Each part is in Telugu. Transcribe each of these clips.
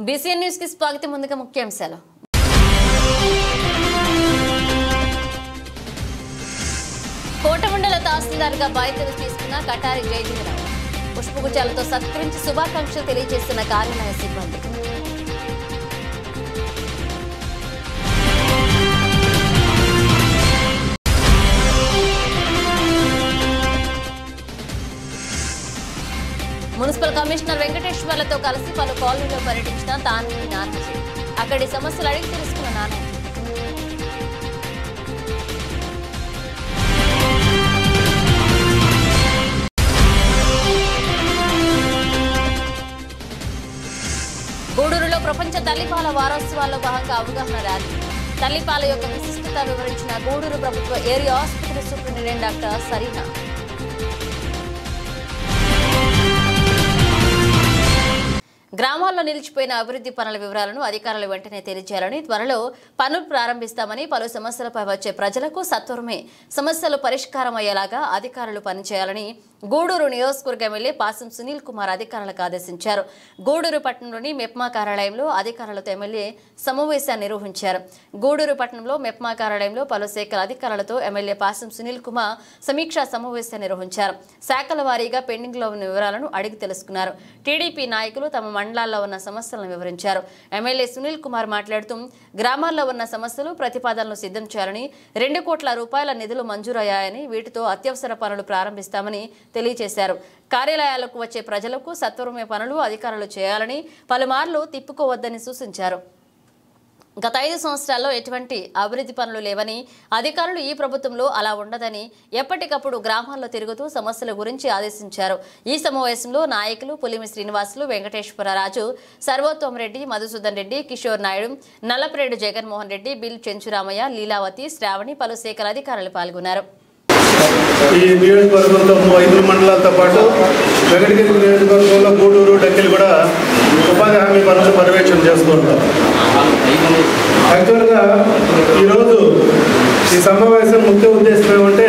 BCN న్యూస్ కి స్వాగతం. ముందుగా ముఖ్యాంశాలు. కోటమండల తహసీల్దార్గా బాధ్యతలు తీసుకున్న కటారి జయదేవరావు పుష్పగుచ్చాలతో సత్కరించి శుభాకాంక్షలు తెలియజేస్తున్న కార్యాలయ సిబ్బంది. మున్సిపల్ కమిషనర్ వెంకటేశ్వర్లతో కలిసి పలు కాలనీలో పర్యటించిన తానేటి నానాజీ. అక్కడి సమస్యలు అడిగి తెలుసుకున్న నానాజీ. గూడూరులో ప్రపంచ తల్లిపాల వారోత్సవాల్లో భాగంగా అవగాహన ర్యాలీ. తల్లిపాల యొక్క విశిష్టత వివరించిన గూడూరు ప్రభుత్వ ఏరియా ఆసుపత్రి సూపరింటెండెంట్ డాక్టర్ సరీనా. గ్రామాల్లో నిలిచిపోయిన అభివృద్ధి పనుల వివరాలను అధికారులు వెంటనే తెలియజేయాలని, త్వరలో పనులు ప్రారంభిస్తామని, పలు సమస్యలపై వచ్చే ప్రజలకు సత్వరమే సమస్యలు పరిష్కారం అయ్యేలాగా అధికారులు పనిచేయాలని గూడూరు నియోజకవర్గ ఎమ్మెల్యే పాసం సునీల్ కుమార్ అధికారులకు ఆదేశించారు. గూడూరు పట్టణంలోని మెప్మా కార్యాలయంలో అధికారులతో ఎమ్మెల్యే సమావేశాన్ని నిర్వహించారు. గూడూరు పట్టణంలో మెప్మా కార్యాలయంలో పలు శాఖల అధికారులతో ఎమ్మెల్యే పాసం సునీల్ కుమార్ సమీక్షా సమావేశాన్ని నిర్వహించారు. శాఖల వారీగా పెండింగ్లో ఉన్న వివరాలను అడిగి తెలుసుకున్నారు. టీడీపీ నాయకులు తమ మండలాల్లో ఉన్న సమస్యలను వివరించారు. ఎమ్మెల్యే సునీల్ కుమార్ మాట్లాడుతూ గ్రామాల్లో ఉన్న సమస్యలు ప్రతిపాదనలు సిద్ధం చేయాలని, 2 కోట్ల రూపాయల నిధులు మంజూరయ్యాయని, వీటితో అత్యవసర పనులు ప్రారంభిస్తామని తెలియజేశారు. కార్యాలయాలకు వచ్చే ప్రజలకు సత్వరమే పనులు అధికారులు చేయాలని, పలుమార్లు తిప్పుకోవద్దని సూచించారు. గత 5 సంవత్సరాల్లో ఎటువంటి అభివృద్ధి పనులు లేవని, అధికారులు ఈ ప్రభుత్వంలో అలా ఉండదని ఎప్పటికప్పుడు గ్రామాల్లో తిరుగుతూ సమస్యల గురించి ఆదేశించారు. ఈ సమావేశంలో నాయకులు పులిమి శ్రీనివాసులు, వెంకటేశ్వరరాజు, సర్వోత్తమ్ రెడ్డి, మధుసూదన్ రెడ్డి, కిషోర్ నాయుడు, నల్లపరెడ్డి జగన్మోహన్ రెడ్డి, బిల్ చెంచురామయ్య, లీలావతి, శ్రావణి, పలు శాఖల అధికారులు పాల్గొన్నారు. ఈ నియోజకవర్గంలో 5 మండలాలతో పాటు వెంకటగిరి నియోజకవర్గంలో గూడూరు, డక్కిలు కూడా ఉపాధి హామీ పనులు పర్యవేక్షణ చేసుకుంటాం. యాక్చువల్గా ఈరోజు ఈ సమావేశం ముఖ్య ఉద్దేశం ఏమంటే,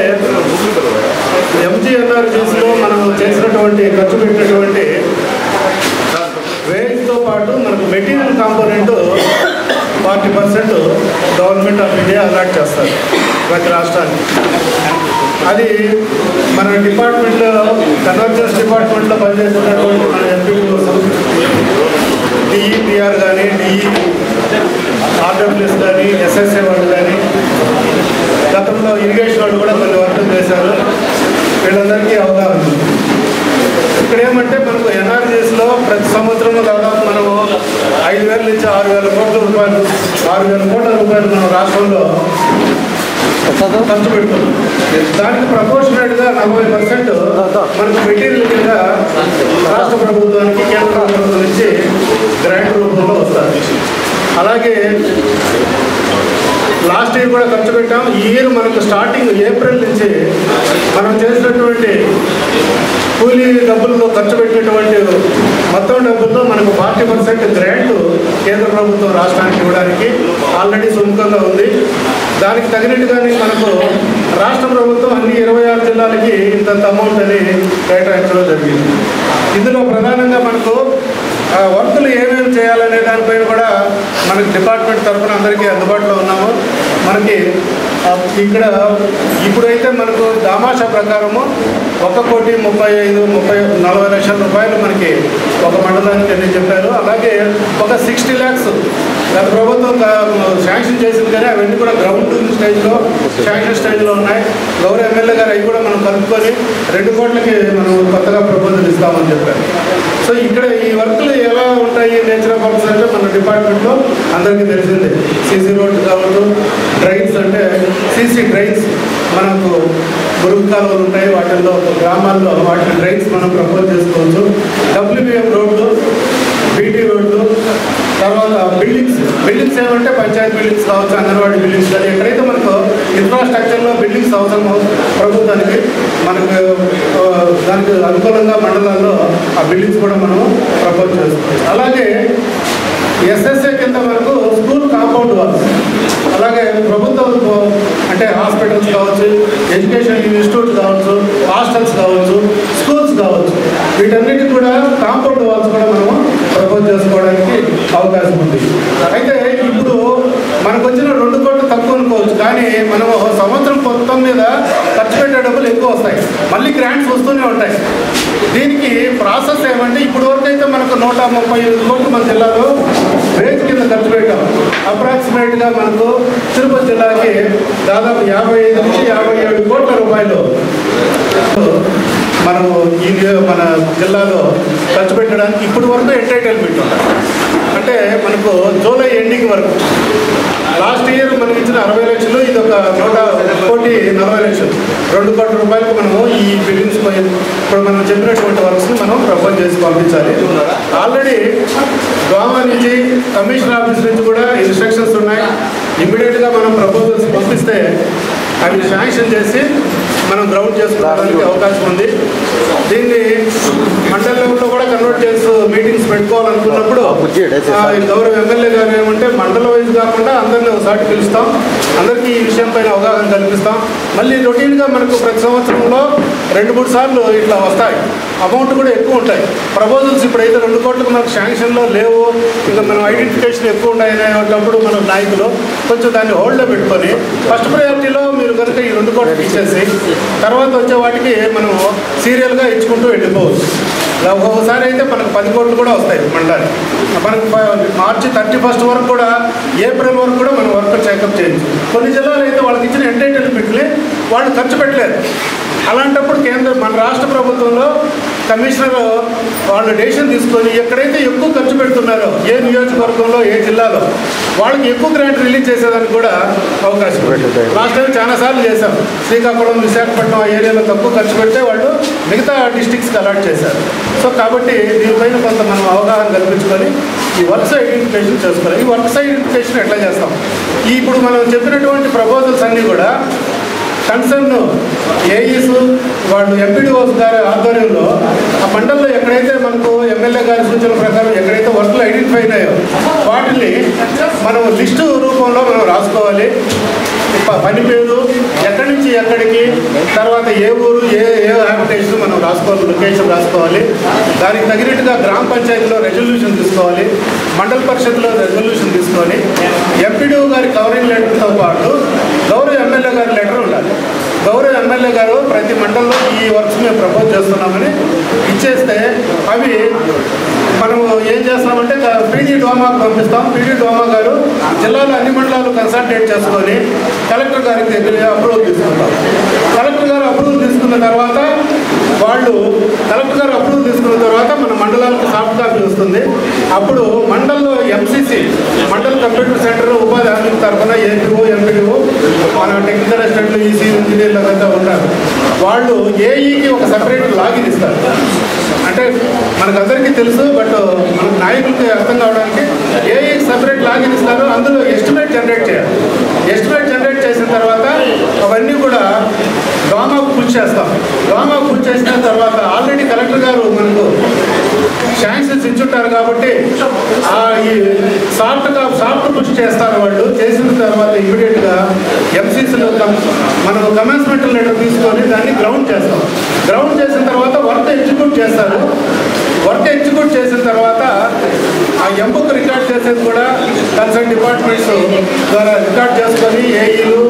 MGNRGSలో మనం చేసినటువంటి ఖర్చు పెట్టినటువంటి వేజ్తో పాటు మనకు material component 40% government of India allot చేస్తారు ప్రతి రాష్ట్రానికి. అది మన డిపార్ట్మెంట్లో, కన్వర్జెన్స్ డిపార్ట్మెంట్లో పనిచేస్తున్నటువంటి మన ఎంపీలు, DEPR కానీ, RWS కానీ, SSA వాళ్ళు కానీ, గతంలో ఇరిగేషన్ వాళ్ళు కూడా కొన్ని వర్కులు చేశారు. వీళ్ళందరికీ అవగాహన ఉంది. ఇక్కడ ఏమంటే మనకు NRGSలో ప్రతి సంవత్సరం దాదాపు మనము 5,000 నుంచి 6,000 కోట్ల రూపాయలు, 6,000 కోట్ల రూపాయలు మన రాష్ట్రంలో ఖర్చు పెడుతున్నాం. దానికి ప్రపోర్షనేట్గా 40% మనకు మెటీరియల్ కింద రాష్ట్ర ప్రభుత్వానికి, కేంద్ర ప్రభుత్వం నుంచి గ్రాంట్ రూపంలో వస్తుంది. అలాగే లాస్ట్ ఇయర్ కూడా ఖర్చు పెట్టాం. ఈ ఇయర్ మనకు స్టార్టింగ్ ఏప్రిల్ నుంచి మనం చేసినటువంటి కూలీ డబ్బులతో ఖర్చు పెట్టినటువంటి మొత్తం డబ్బులతో మనకు 40% గ్రాంట్ కేంద్ర ప్రభుత్వం రాష్ట్రానికి ఇవ్వడానికి ఆల్రెడీ సుముఖంగా ఉంది. దానికి తగినట్టుగానే మనకు రాష్ట్ర ప్రభుత్వం అన్ని 26 జిల్లాలకి ఇంత అమౌంట్ అని కేటాయించడం జరిగింది. ఇందులో ప్రధానంగా మనకు వర్కులు ఏమేమి చేయాలనే దానిపైన కూడా మనకి డిపార్ట్మెంట్ తరఫున అందరికీ అందుబాటులో ఉన్నాము. మనకి ఇక్కడ ఇప్పుడైతే మనకు దామాషా ప్రకారము 1,35,40 లక్షల రూపాయలు మనకి ఒక మండలానికి అని చెప్పారు. అలాగే ఒక 60 lakhs గత ప్రభుత్వం శాంక్షన్ చేసింది, కానీ అవన్నీ కూడా గ్రౌండ్ స్టేజ్లో, శాంక్షన్ స్టేజ్లో ఉన్నాయి. గౌరవ ఎమ్మెల్యే గారు అవి కూడా మనం కలుపుకొని 2 కోట్లకి మనం కొత్తగా ప్రపోజల్ ఇస్తామని చెప్పారు. సో ఇక్కడ ఈ వర్కులు ఎలా ఉంటాయి, నేచర్ ఆఫ్ వర్క్స్ అంటే మన డిపార్ట్మెంట్లో అందరికీ తెలిసిందే. సీసీ రోడ్లు కావచ్చు, డ్రైన్స్ అంటే సీసీ డ్రైన్స్, మనకు మురుగు కాలువలు ఉంటాయి, వాటిల్లో గ్రామాల్లో వాటి డ్రైన్స్ మనం ప్రపోజ్ చేసుకోవచ్చు. WBM రోడ్లు, BT రోడ్లు, తర్వాత బిల్డింగ్స్ ఏమంటే పంచాయతీ బిల్డింగ్స్ కావచ్చు, అంగన్వాడీ బిల్డింగ్స్ కానీ ఎక్కడైతే మనకు ఇన్ఫ్రాస్ట్రక్చర్లో బిల్డింగ్స్ అవసరమో ప్రభుత్వానికి, మనకు దానికి అనుకూలంగా మండలాల్లో ఆ బిల్డింగ్స్ కూడా మనము ప్రపోజ్ చేసుకోవచ్చు. అలాగే SSA కింద మనకు స్కూల్ కాంపౌండ్ వాల్స్, అలాగే ప్రభుత్వం అంటే హాస్పిటల్స్ కావచ్చు, ఎడ్యుకేషన్ ఇన్స్టిట్యూట్స్ కావచ్చు, హాస్టల్స్ కావచ్చు, స్కూల్స్ కావచ్చు, వీటన్నిటికి కూడా కాంపౌండ్ వాల్స్ కూడా మనము ప్రపోజ్ చేసుకోవడానికి అవకాశం ఉంది. అయితే ఇప్పుడు మనకు వచ్చిన 2 కోట్లు తక్కువ అనుకోవచ్చు, కానీ మనము సంవత్సరం మొత్తం మీద ఖర్చు పెట్టే డబ్బులు ఎక్కువ వస్తాయి, మళ్ళీ గ్రాంట్స్ వస్తూనే ఉంటాయి. దీనికి ప్రాసెస్ ఏమంటే ఇప్పుడు వరకు అయితే మనకు 135 కోట్లు మన జిల్లాలో రేజ్ కింద ఖర్చు పెట్టాం. అప్రాక్సిమేట్గా మనకు తిరుపతి జిల్లాకి దాదాపు 55 నుంచి 57 కోట్ల రూపాయలు మనము ఈ మన జిల్లాలో ఖర్చు పెట్టడానికి ఇప్పటి వరకు ఎంటైటిల్మెంట్ ఉన్నాయి. అంటే మనకు జూలై ఎండింగ్ వరకు లాస్ట్ ఇయర్ మనకి ఇచ్చిన 60 లక్షలు, ఇది ఒక 140 లక్షలు, 2 కోట్ల రూపాయలకు మనము ఈ బిల్డింగ్స్ ఇప్పుడు మనం చెప్పినటువంటి వర్క్స్ని మనం ప్రపోజ్ చేసి పంపించాలి. ఆల్రెడీ గవర్నమెంట్ నుంచి కమిషనర్ ఆఫీస్ నుంచి కూడా ఇన్స్ట్రక్షన్స్ ఉన్నాయి. ఇమ్మీడియట్గా మనం ప్రపోజల్స్ పంపిస్తే అవి శాంక్షన్ చేసి మనం గ్రౌండ్ చేసుకోవడానికి అవకాశం ఉంది. దీన్ని మండల లెవెల్లో కూడా కన్వర్ట్ చేసి మీటింగ్స్ పెట్టుకోవాలనుకున్నప్పుడు గౌరవ ఎమ్మెల్యే గారు ఏమంటే మండల వైజ్ కాకుండా అందరినీ ఒకసారి పిలుస్తాం, అందరికీ ఈ విషయం పైన అవగాహన కల్పిస్తాం. మళ్ళీ రొటీన్గా మనకు ప్రతి సంవత్సరంలో 2-3 సార్లు ఇట్లా వస్తాయి, అమౌంట్ కూడా ఎక్కువ ఉంటాయి. ప్రపోజల్స్ ఇప్పుడైతే 2 కోట్లకు మనకు శాంక్షన్లో లేవు, ఇంకా మనం ఐడెంటిఫికేషన్ ఎక్కువ ఉన్నాయనేటప్పుడు మనం నాయకులు కొంచెం దాన్ని హోల్డ్లో పెట్టుకొని ఫస్ట్ ప్రయారిటీలో మీరు కనుక ఈ 2 కోట్లు ఇచ్చేసి తర్వాత వచ్చే వాటికి మనం సీరియల్గా ఇచ్చుకుంటూ వెళ్ళిపోవచ్చు. ఒక్కొక్కసారి అయితే మనకు 10 కోట్లు కూడా వస్తాయి మండలానికి. మనకు మార్చి 31 వరకు కూడా, ఏప్రిల్ వరకు కూడా మనం వర్క్ చెకప్ చేయొచ్చు. కొన్ని జిల్లాలు అయితే వాళ్ళకి ఇచ్చిన ఎంటైటిల్మెంట్ని వాళ్ళు ఖర్చు పెట్టలేదు. అలాంటప్పుడు మన రాష్ట్ర ప్రభుత్వంలో కమిషనర్ వాళ్ళు డెసిషన్ తీసుకొని ఎక్కడైతే ఎక్కువ ఖర్చు పెడుతున్నారో, ఏ నియోజకవర్గంలో, ఏ జిల్లాలో వాళ్ళకి ఎక్కువ గ్రాంట్ రిలీజ్ చేసేదానికి కూడా అవకాశం. లాస్ట్ టైం చాలాసార్లు చేశాం. శ్రీకాకుళం, విశాఖపట్నం ఆ ఏరియాలో తక్కువ ఖర్చు పెడితే వాళ్ళు మిగతా డిస్ట్రిక్ట్స్కి అలాట్ చేశారు. సో కాబట్టి దీనిపైన కొంత మనం అవగాహన కల్పించుకొని ఈ వర్క్స్ ఐడెంటిఫికేషన్ చేసుకోవాలి. ఈ వర్క్స్ ఐడెంటిఫికేషన్ ఎట్లా చేస్తాం? ఇప్పుడు మనం చెప్పినటువంటి ప్రపోజల్స్ అన్నీ కూడా కన్సర్న్ ఏఈస్ వాళ్ళు ఎంపీడీఓస్ గారి ఆధ్వర్యంలో ఆ మండలంలో ఎక్కడైతే మనకు ఎమ్మెల్యే గారి సూచనల ప్రకారం ఎక్కడైతే వర్క్లు ఐడెంటిఫై అయినాయో వాటిని మనం లిస్టు రూపంలో మనం రాసుకోవాలి. పని పేరు, ఎక్కడి నుంచి ఎక్కడికి, తర్వాత ఏ ఊరు, ఏ హ్యాబిటేషన్ మనం రాసుకోవాలి, లొకేషన్ రాసుకోవాలి. దానికి తగినట్టుగా గ్రామ పంచాయతీలో రెజల్యూషన్ తీసుకోవాలి, మండల పరిషత్లో రెజల్యూషన్ తీసుకొని ఎంపీడీఓ గారి కవరింగ్ లెటర్తో పాటు గౌరవ ఎమ్మెల్యే గారి లెటర్ ఉండాలి. గౌరవ ఎమ్మెల్యే గారు ప్రతి మండలంలో ఈ వర్క్స్ మేము ప్రపోజ్ చేస్తున్నామని ఇచ్చేస్తే అవి మనం ఏం చేస్తామంటే పీడీ డోమాకు పంపిస్తాం. పీడీ డోమా గారు జిల్లాలో అన్ని మండలాలు కన్సల్టేట్ చేసుకొని కలెక్టర్ గారికి దగ్గర అప్రూవల్ తీసుకుంటాం. కలెక్టర్ గారు అప్రూవల్ తీసుకున్న తర్వాత మన మండలాలకు సాఫ్ట్ కాపీ వస్తుంది. అప్పుడు మండలంలో ఎంసీసీ మండల్ కంప్యూటర్ సెంటర్ ఉపాధి హామీ తరఫున ఏపీఓ, ఎంపీడీఓ, మన టెక్నికల్ అసిస్టెంట్లు, ఈసీ ఇంజనీర్లు అంతా ఉంటారు. వాళ్ళు ఏఈకి ఒక సపరేట్ లాగిన్ ఇస్తారు. అంటే మనకందరికీ తెలుసు, బట్ మన నాయకులకి అర్థం కావడానికి ఏఈకి సపరేట్ లాగిన్ ఇస్తారు. అందులో ఎస్టిమేట్ జనరేట్ చేయాలి. ఎస్టిమేట్ జనరేట్ చేసిన తర్వాత అవన్నీ కూడా డ్రామాకు పుష్ చేస్తాం. డ్రామాకు పుష్ చేసిన తర్వాత ఆల్రెడీ కలెక్టర్ గారు మనకు శాంక్షన్స్ ఇచ్చుంటారు కాబట్టి ఈ సాఫ్ట్ పుష్ చేస్తారు. వాళ్ళు చేసిన తర్వాత ఇమీడియట్గా ఎంసీసీలో మనం కమెన్స్మెంట్ లెటర్ తీసుకొని దాన్ని గ్రౌండ్ చేస్తాం. గ్రౌండ్ చేసిన తర్వాత వర్క్ ఎగ్జిక్యూట్ చేస్తారు. వర్క్ ఎగ్జిక్యూట్ చేసిన తర్వాత ఆ ఎంబుక్ రికార్డ్ చేసేది కూడా కన్సర్న్ డిపార్ట్మెంట్స్ ద్వారా రికార్డ్ చేసుకొని ఏఈలు,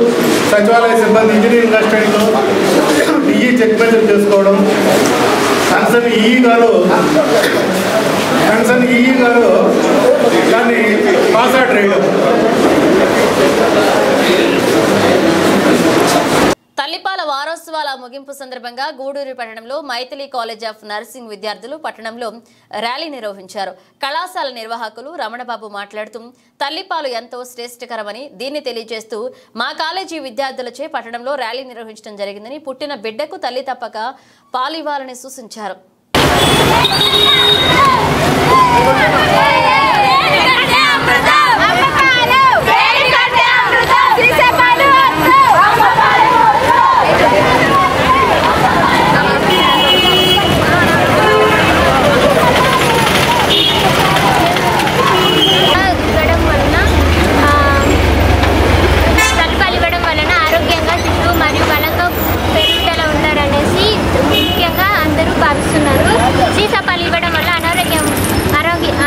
సచివాలయ సిబ్బంది, ఇంజనీరింగ్ అసిస్టెంట్లు, డిఈ చెక్ మెజర్ చేసుకోవడం, కన్సర్న్ ఈఈ గారు దాన్ని పాస్ అవుట్ చేయడం. తల్లిపాల వారోత్సవాల ముగింపు సందర్భంగా గూడూరు పట్టణంలో మైథిలి కాలేజ్ ఆఫ్ నర్సింగ్ విద్యార్థులు పట్టణంలో ర్యాలీ నిర్వహించారు. కళాశాల నిర్వాహకులు రమణబాబు మాట్లాడుతూ తల్లిపాలు ఎంతో శ్రేష్టకరమని, దీన్ని తెలియజేస్తూ మా కాలేజీ విద్యార్థులచే పట్టణంలో ర్యాలీ నిర్వహించడం జరిగిందని, పుట్టిన బిడ్డకు తల్లి తప్పక పాలు ఇవ్వాలని సూచించారు.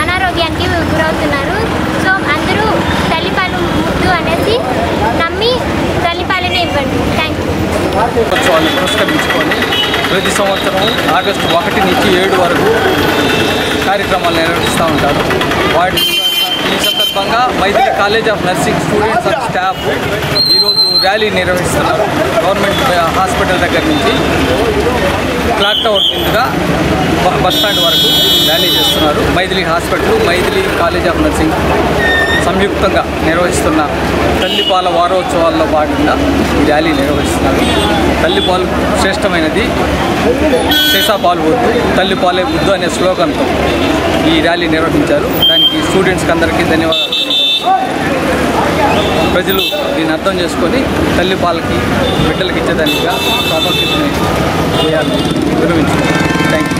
అనారోగ్యానికి ఉత్సవాన్ని పురస్కరించుకొని ప్రతి సంవత్సరం ఆగస్టు 1 నుంచి 7 వరకు కార్యక్రమాలు నిర్వహిస్తూ ఉంటారు. ఈ సందర్భంగా Maithili college of nursing students and staff ఈరోజు ర్యాలీ నిర్వహిస్తున్నారు. గవర్నమెంట్ హాస్పిటల్ దగ్గర నుంచి క్లాక్ టవర్ కిందగా బస్ స్టాండ్ వరకు ర్యాలీ చేస్తున్నారు. Maithili hospital, Maithili college of nursing సంయుక్తంగా నిర్వహిస్తున్న తల్లిపాల వారోత్సవాల్లో భాగంగా ఈ ర్యాలీ నిర్వహిస్తున్నారు. తల్లిపాలు శ్రేష్టమైనది, శేషాపాలు వద్దు, తల్లిపాలే బుద్ధు అనే స్లోగన్తో ఈ ర్యాలీ నిర్వహించారు. దానికి స్టూడెంట్స్కి అందరికీ ధన్యవాదాలు. ప్రజలు దీన్ని అర్థం చేసుకొని తల్లిపాలకి బిడ్డలకి ఇచ్చేదానిగా ప్రాముఖ్యతని చేయాలని విరమించుకుంటారు. Thank you.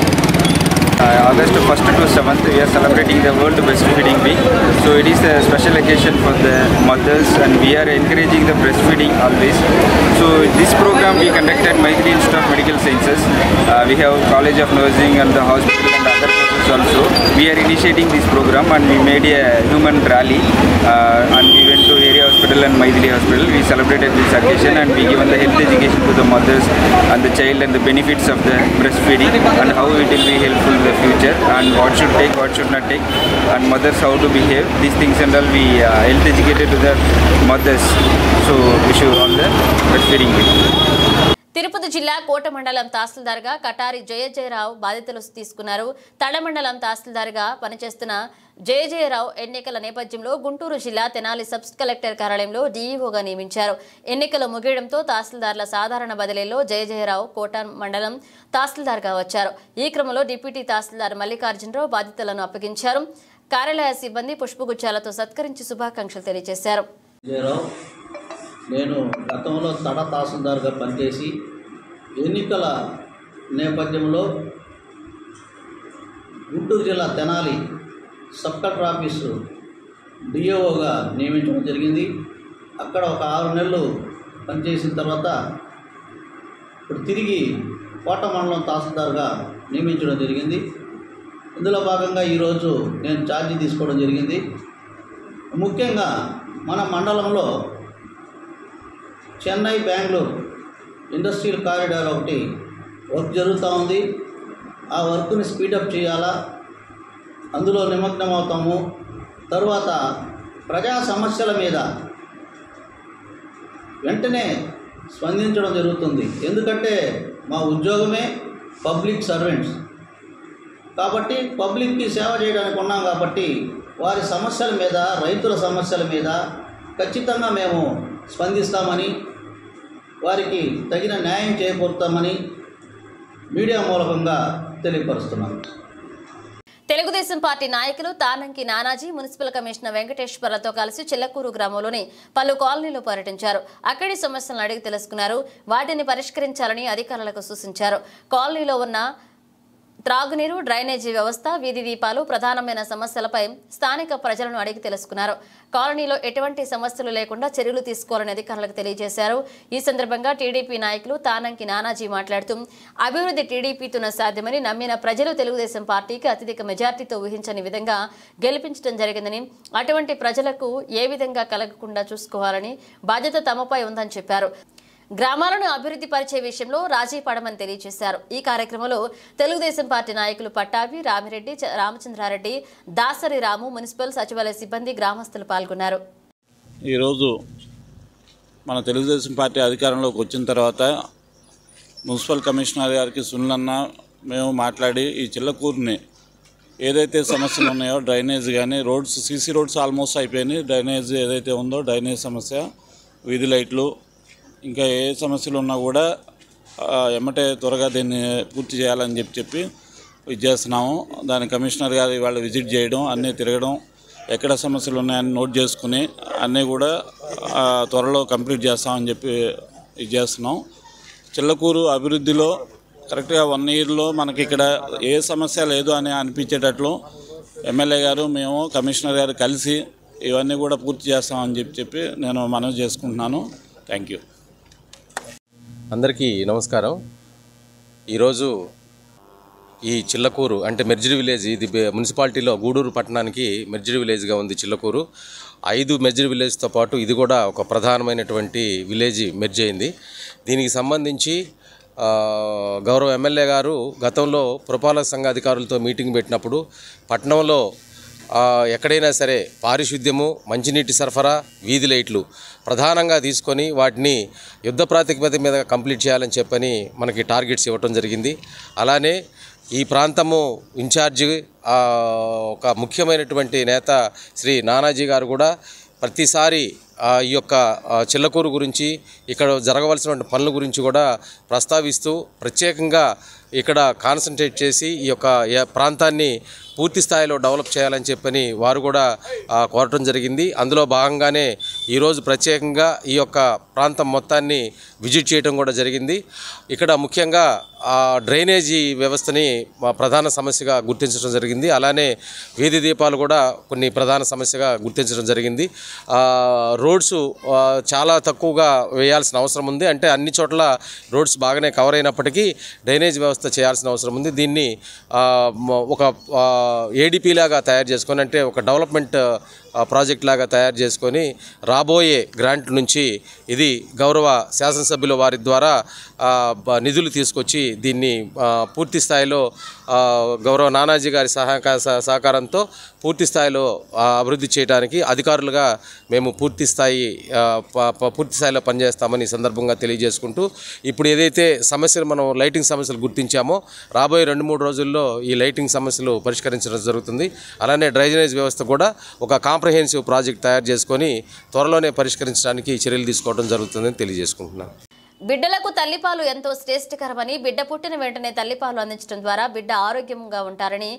August 1st to 7th we are celebrating the World Breastfeeding Week. So it is a special occasion for the mothers and we are encouraging the breastfeeding always. So this program we conducted Maythili Institute of Medical Sciences. We have College of Nursing and the hospital and other courses also. We are initiating this program and we made a human rally and we went to area hospital and Maythili hospital. We celebrated this occasion and we given the health education to the mothers and the child and the benefits of the breastfeeding and how it will be helpful in the future and what should take, what should not take, and mothers how to behave. These things and all we health educated to the mothers. So wish you all the breastfeeding week. Tirupati జిల్లా కోట మండలం తహసీల్దార్గా కటారి జయజయరావు బాధ్యతలు తీసుకున్నారు. తడ మండలం తహసీల్దార్గా పనిచేస్తున్న జయజయరావు ఎన్నికల నేపథ్యంలో గుంటూరు జిల్లా తెనాలి సబ్ కలెక్టర్ కార్యాలయంలో డీఈఓగా నియమించారు. ఎన్నికలు ముగియడంతో తహసీల్దార్ల సాధారణ బదిలీలో జయజయరావు కోట మండలం తహసీల్దార్గా వచ్చారు. ఈ క్రమంలో డిప్యూటీ తహసీల్దార్ మల్లికార్జునరావు బాధ్యతలను అప్పగించారు. కార్యాలయ సిబ్బంది పుష్పగుచ్చాలతో సత్కరించి శుభాకాంక్షలు తెలియజేశారు. నేను గతంలో తడ తహసీల్దార్గా పనిచేసి ఎన్నికల నేపథ్యంలో గుంటూరు జిల్లా తెనాలి సబ్ కలెక్టర్ ఆఫీసు డిఓగా నియమించడం జరిగింది. అక్కడ ఒక 6 నెలలు పనిచేసిన తర్వాత ఇప్పుడు తిరిగి కోట మండలం తహసీల్దార్గా నియమించడం జరిగింది. ఇందులో భాగంగా ఈరోజు నేను ఛార్జీ తీసుకోవడం జరిగింది. ముఖ్యంగా మన మండలంలో చెన్నై బెంగళూరు ఇండస్ట్రియల్ కారిడార్ ఒకటి వర్క్ జరుగుతూ ఉంది. ఆ వర్క్ని స్పీడప్ చేయాలా, అందులో నిమగ్నం అవుతాము. తరువాత ప్రజా సమస్యల మీద వెంటనే స్పందించడం జరుగుతుంది. ఎందుకంటే మా ఉద్యోగమే పబ్లిక్ సర్వెంట్స్ కాబట్టి పబ్లిక్కి సేవ చేయడానికి ఉన్నాం కాబట్టి వారి సమస్యల మీద, రైతుల సమస్యల మీద ఖచ్చితంగా మేము స్పందిస్తామని, వారికి తగిన న్యాయం చేకూరుతామని మీడియా మూలకంగా తెలియపరుస్తున్నాను. తెలుగుదేశం పార్టీ నాయకులు తానంకి నానాజీ మున్సిపల్ కమిషనర్ వెంకటేశ్వర్లతో కలిసి చిల్లకూరు గ్రామంలోని పలు కాలనీలు పర్యటించారు. అక్కడి సమస్యలను అడిగి తెలుసుకున్నారు. వాటిని పరిష్కరించాలని అధికారులకు సూచించారు. కాలనీలో ఉన్న త్రాగునీరు, డ్రైనేజీ వ్యవస్థ, వీధి దీపాలు ప్రధానమైన సమస్యలపై స్థానిక ప్రజలను అడిగి తెలుసుకున్నారు. కాలనీలో ఎటువంటి సమస్యలు లేకుండా చర్యలు తీసుకోవాలని అధికారులకు తెలియజేశారు. ఈ సందర్భంగా టీడీపీ నాయకులు తానంకి నానాజీ మాట్లాడుతూ అభివృద్ధి టీడీపీతోనే సాధ్యమని నమ్మిన ప్రజలు తెలుగుదేశం పార్టీకి అత్యధిక మెజార్టీతో ఊహించని విధంగా గెలిపించడం జరిగిందని, అటువంటి ప్రజలకు ఏ విధంగా కలగకుండా చూసుకోవాలని బాధ్యత తమపై ఉందని చెప్పారు. గ్రామాలను అభివృద్ధి పరిచే విషయంలో రాజీ పడమని తెలియజేశారు. ఈ కార్యక్రమంలో తెలుగుదేశం పార్టీ నాయకులు పట్టాభి, రామిరెడ్డి, రామచంద్రారెడ్డి, దాసరి రాము, మున్సిపల్ సచివాలయ సిబ్బంది, గ్రామస్తులు పాల్గొన్నారు. ఈరోజు మన తెలుగుదేశం పార్టీ అధికారంలోకి వచ్చిన తర్వాత మున్సిపల్ కమిషనర్ గారికి సునీలన్న మేము మాట్లాడి ఈ చిల్లకూరుని ఏదైతే సమస్యలు ఉన్నాయో డ్రైనేజ్ కానీ రోడ్స్, సీసీ రోడ్స్ ఆల్మోస్ట్ అయిపోయినాయి. డ్రైనేజ్ ఏదైతే ఉందో డ్రైనేజ్ సమస్య, వీధి లైట్లు, ఇంకా ఏ సమస్యలు ఉన్నా కూడా ఎమ్మటే త్వరగా దీన్ని పూర్తి చేయాలని చెప్పి ఇది చేస్తున్నాము. దాని కమిషనర్ గారు ఇవాళ విజిట్ చేయడం, అన్నీ తిరగడం, ఎక్కడ సమస్యలు ఉన్నాయని నోట్ చేసుకుని అన్నీ కూడా త్వరలో కంప్లీట్ చేస్తామని చెప్పి ఇది చేస్తున్నాం. చిల్లకూరు అభివృద్ధిలో కరెక్ట్గా 1 ఇయర్లో మనకి ఇక్కడ ఏ సమస్య లేదు అని అనిపించేటట్లు ఎమ్మెల్యే గారు, మేము, కమిషనర్ గారు కలిసి ఇవన్నీ కూడా పూర్తి చేస్తామని చెప్పి నేను మనవి చేసుకుంటున్నాను. Thank you. అందరికీ నమస్కారం. ఈరోజు ఈ చిల్లకూరు అంటే మెర్జిడ్ విలేజ్, ఇది మున్సిపాలిటీలో గూడూరు పట్టణానికి మెర్జిడ్ విలేజ్గా ఉంది చిల్లకూరు. 5 మెర్జిడ్ విలేజ్తో పాటు ఇది కూడా ఒక ప్రధానమైనటువంటి విలేజ్ మెర్జ్ అయింది. దీనికి సంబంధించి గౌరవ ఎమ్మెల్యే గారు గతంలో పురపాలక సంఘ అధికారులతో మీటింగ్ పెట్టినప్పుడు పట్టణంలో ఎక్కడైనా సరే పారిశుద్ధ్యము, మంచినీటి సరఫరా, వీధి లైట్లు ప్రధానంగా తీసుకొని వాటిని యుద్ధ ప్రాతిపదిక మీద కంప్లీట్ చేయాలని చెప్పని మనకి టార్గెట్స్ ఇవ్వటం జరిగింది. అలానే ఈ ప్రాంతము ఇన్ఛార్జి ఒక ముఖ్యమైనటువంటి నేత శ్రీ నానాజీ గారు కూడా ప్రతిసారి ఈ యొక్క చిల్లకూరు గురించి, ఇక్కడ జరగవలసిన పనుల గురించి కూడా ప్రస్తావిస్తూ ప్రత్యేకంగా ఇక్కడ కాన్సన్ట్రేట్ చేసి ఈ యొక్క ప్రాంతాన్ని పూర్తి స్థాయిలో డెవలప్ చేయాలని చెప్పని వారు కూడా కోరటం జరిగింది. అందులో భాగంగానే ఈరోజు ప్రత్యేకంగా ఈ యొక్క ప్రాంతం మొత్తాన్ని విజిట్ చేయడం కూడా జరిగింది. ఇక్కడ ముఖ్యంగా డ్రైనేజీ వ్యవస్థని ప్రధాన సమస్యగా గుర్తించడం జరిగింది. అలానే వీధి దీపాలు కూడా కొన్ని ప్రధాన సమస్యగా గుర్తించడం జరిగింది. రోడ్స్ చాలా తక్కువగా వేయాల్సిన అవసరం ఉంది. అంటే అన్ని చోట్ల రోడ్స్ బాగానే కవర్ అయినప్పటికీ డ్రైనేజ్ వ్యవస్థ చేయాల్సిన అవసరం ఉంది. దీన్ని ఒక ఏడిపి లాగా తయారు చేసుకొని, అంటే ఒక డెవలప్మెంట్ ప్రాజెక్ట్ లాగా తయారు చేసుకొని రాబోయే గ్రాంట్ నుంచి ఇది గౌరవ శాసనసభ్యుల వారి ద్వారా నిధులు తీసుకొచ్చి దీన్ని పూర్తి స్థాయిలో గౌరవ నానాజీ గారి సహకారంతో పూర్తి స్థాయిలో అభివృద్ధి చేయడానికి అధికారులుగా మేము పూర్తి స్థాయిలో పనిచేస్తామని ఈ సందర్భంగా తెలియజేసుకుంటూ, ఇప్పుడు ఏదైతే సమస్యలు మనం లైటింగ్ సమస్యలు గుర్తించామో రాబోయే 2-3 రోజుల్లో ఈ లైటింగ్ సమస్యలు పరిష్కరించడం జరుగుతుంది. అలానే డ్రైనేజ్ వ్యవస్థ కూడా ఒక కాంప్రహెన్సివ్ ప్రాజెక్ట్ తయారు చేసుకొని త్వరలోనే పరిష్కరించడానికి చర్యలు తీసుకోవడం జరుగుతుందని తెలియజేసుకుంటున్నాను. బిడ్డలకు తల్లిపాలు ఎంతో శ్రేష్టకరమని, బిడ్డ పుట్టిన వెంటనే తల్లిపాలు అందించడం ద్వారా బిడ్డ ఆరోగ్యంగా ఉంటారని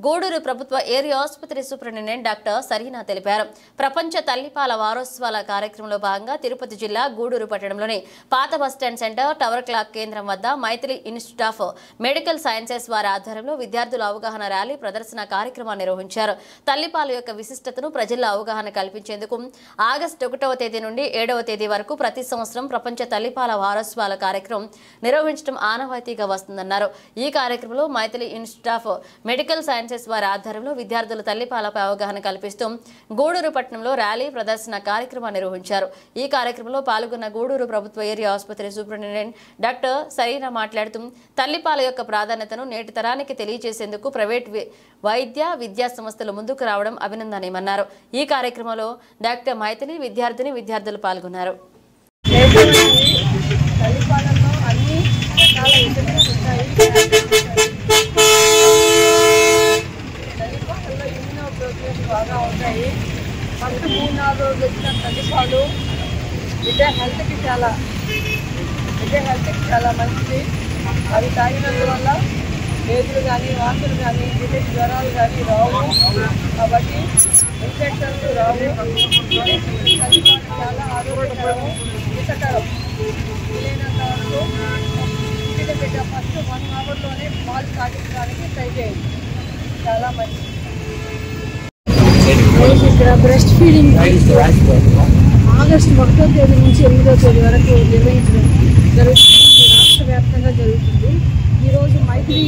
గూడూరు ప్రభుత్వ ఏరియా ఆసుపత్రి సూపరింటెండెంట్ డాక్టర్ సరీనా తెలిపారు. ప్రపంచ తల్లిపాల వారోత్సవాల కార్యక్రమంలో భాగంగా తిరుపతి జిల్లా గూడూరు పట్టణంలోని పాత బస్టాండ్ సెంటర్ టవర్ క్లాక్ కేంద్రం వద్ద Maithili institute of medical sciences వారి ఆధ్వర్యంలో విద్యార్థుల అవగాహన ర్యాలీ ప్రదర్శన కార్యక్రమాన్ని నిర్వహించారు. తల్లిపాల యొక్క విశిష్టతను ప్రజల్లో అవగాహన కల్పించేందుకు ఆగస్టు 1వ తేదీ నుండి 7వ తేదీ వరకు ప్రతి సంవత్సరం ప్రపంచ తల్లిపాల వారోత్సవాల కార్యక్రమం నిర్వహించడం ఆనవాయితీగా వస్తుందన్నారు. ఈ కార్యక్రమంలో Maithili institute of medical sciences వారి ఆధ్వర్యంలో విద్యార్థుల తల్లిపాలపై అవగాహన కల్పిస్తూ గూడూరు పట్టణంలో ర్యాలీ ప్రదర్శన కార్యక్రమాన్ని నిర్వహించారు. ఈ కార్యక్రమంలో పాల్గొన్న గూడూరు ప్రభుత్వ ఏరియా ఆసుపత్రి సూపరింటెండెంట్ డాక్టర్ సరీనా మాట్లాడుతూ తల్లిపాల యొక్క ప్రాధాన్యతను నేటి తరానికి తెలియజేసేందుకు ప్రైవేట్ వైద్య విద్యా సంస్థలు ముందుకు రావడం అభినందనీయమన్నారు. ఈ కార్యక్రమంలో డాక్టర్ మైథిలి విద్యార్థులు పాల్గొన్నారు. తల్లిపాలలో అన్ని రకాల విటమిన్స్ ఉంటాయి. తల్లిపాలలో ఇమ్యూనోప్రోటీన్స్ బాగా ఉంటాయి. ఫస్ట్ 3-4 రోజులు వచ్చిన తల్లిపాలు బిడ్డ హెల్త్కి చాలా మంచిది. అవి తాగినందువల్ల వేదులు కానీ వాంతులు కానీ బిడ్డకి జ్వరాలు కానీ రావు. కాబట్టి ఇన్ఫెక్షన్స్ రావు. తల్లిపాలు చాలా ఆరోగ్యకరము, హితకరం. వీలైనంత వరకు బిడ్డ ఫస్ట్ 1 అవర్లోనే పాలు తాగించడానికి ట్రై చేయండి, చాలా మంచిది. ఇక్కడ బ్రెస్ట్ ఫీడింగ్ ఆగస్టు 1వ తేదీ నుంచి 8వ తేదీ వరకు నిర్వహించడం జరుగుతుంది. రాష్ట్ర వ్యాప్తంగా జరుగుతుంది. ఈరోజు Maithili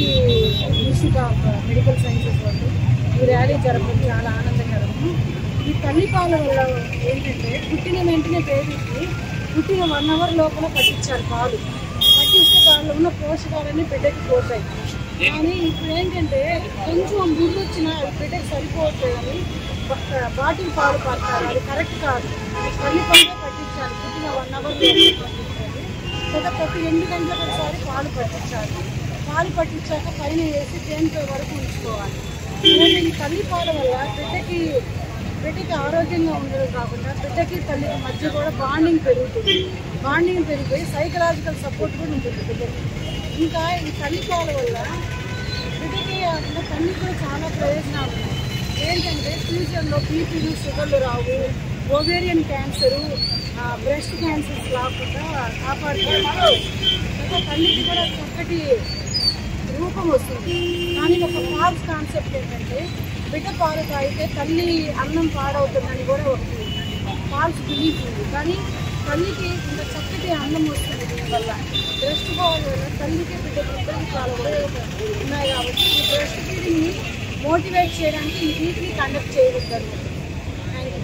institute of medical sciences వాళ్ళు ఈ ర్యాలీ జరపడం చాలా ఆనందకరము. ఈ తల్లిపాల వల్ల ఏంటంటే పుట్టిన వెంటనే బేబీకి పుట్టిన 1 అవర్ లోపల పట్టించాలి. పాలు పట్టిస్తే దానిలో ఉన్న పోషకాలన్నీ బిడ్డకి పోతాయి. కానీ ఇప్పుడు ఏంటంటే కొంచెం బుద్ధి వచ్చినా బిడ్డకి సరిపోవట్లేదని బాటిల్ పాలు పడతారు. అది కరెక్ట్ కాదు. తల్లిపాలే పట్టించాలి. పుట్టిన 1 అవర్ లోపల పట్టించాలి. లేదా ప్రతి 2 గంటలకు ఒకసారి పాలు పట్టించాలి. పాలు పట్టించాక పైన వేసి తేనెతో వరకు ఉంచుకోవాలి. ఈ తల్లిపాల వల్ల బిడ్డకి ఆరోగ్యంగా ఉండడం కాకుండా బిడ్డకి తల్లికి మధ్య కూడా బాండింగ్ పెరుగుతుంది. బాండింగ్ పెరిగిపోయి సైకలాజికల్ సపోర్ట్ కూడా ఉంటుంది బిడ్డకి. ఇంకా ఈ తల్లిపాల వల్ల బిడ్డకి అంటే తల్లికి కూడా చాలా ప్రయోజనాలు ఉన్నాయి. ఏంటంటే ఫ్యూచర్లో బీపీలు, షుగర్లు రావు, ఓవేరియన్ క్యాన్సరు, బ్రెస్ట్ క్యాన్సర్స్ రాకుండా కాపాడుకోవచ్చు. ఇంకా తల్లికి కూడా చక్కటి రూపం వస్తుంది. కానీ ఒక ఫాల్స్ కాన్సెప్ట్ ఏంటంటే బిడ్డ పాలు తాగితే తల్లి అన్నం పాడవుతుందని కూడా ఒకటి ఫాల్స్ బిలీఫ్ ఉంది. కానీ తల్లికి ఇంత చక్కటి అన్నం వస్తుంది దీనివల్ల. బ్రెస్ట్ పాలు వల్ల తల్లికి బిడ్డకి ఇద్దరికి చాలా ఉపయోగాలు ఉన్నాయి. కాబట్టి మోటివేట్ చేయడానికి ఈ వీక్ని కండక్ట్ చేయగలుగుతారు. Thank you.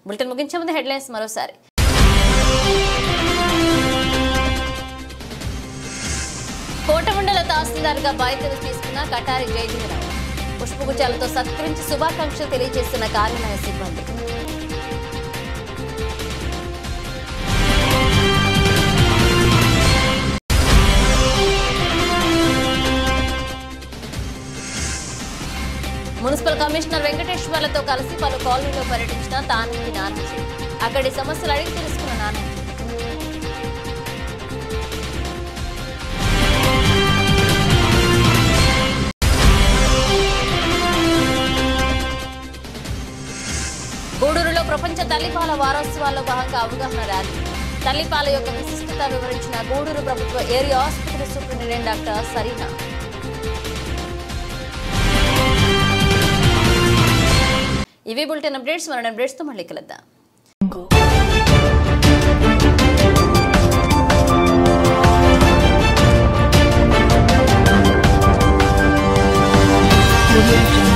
బులెటిన్ ముగించే ముందు హెడ్లైన్స్ మరోసారి. కోటమండల తహసీల్దార్గా బాధ్యతలు తీసుకున్న కటారి జయదేవరావు పుష్పగుచ్చాలతో సత్కరించి శుభాకాంక్షలు తెలియజేస్తున్న కార్యాలయ సిబ్బంది. మున్సిపల్ కమిషనర్ వెంకటేశ్వర్లతో కలిసి పలు కాలనీలో పర్యటించిన తానేటి నానాజీ. అక్కడి సమస్యలు అడిగి తెలుసుకున్న నానాజీ. గూడూరులో ప్రపంచ తల్లిపాల వారోత్సవాల్లో భాగంగా అవగాహన ర్యాలీ. తల్లిపాల యొక్క విశిష్టత వివరించిన గూడూరు ప్రభుత్వ ఏరియా ఆసుపత్రి సూపరింటెండెంట్ డాక్టర్ సరీనా. ఇవి బులెటిన్ అప్డేట్స్. మన అప్డేట్స్తో మళ్ళీ కలుద్దాం. Audio Jungle.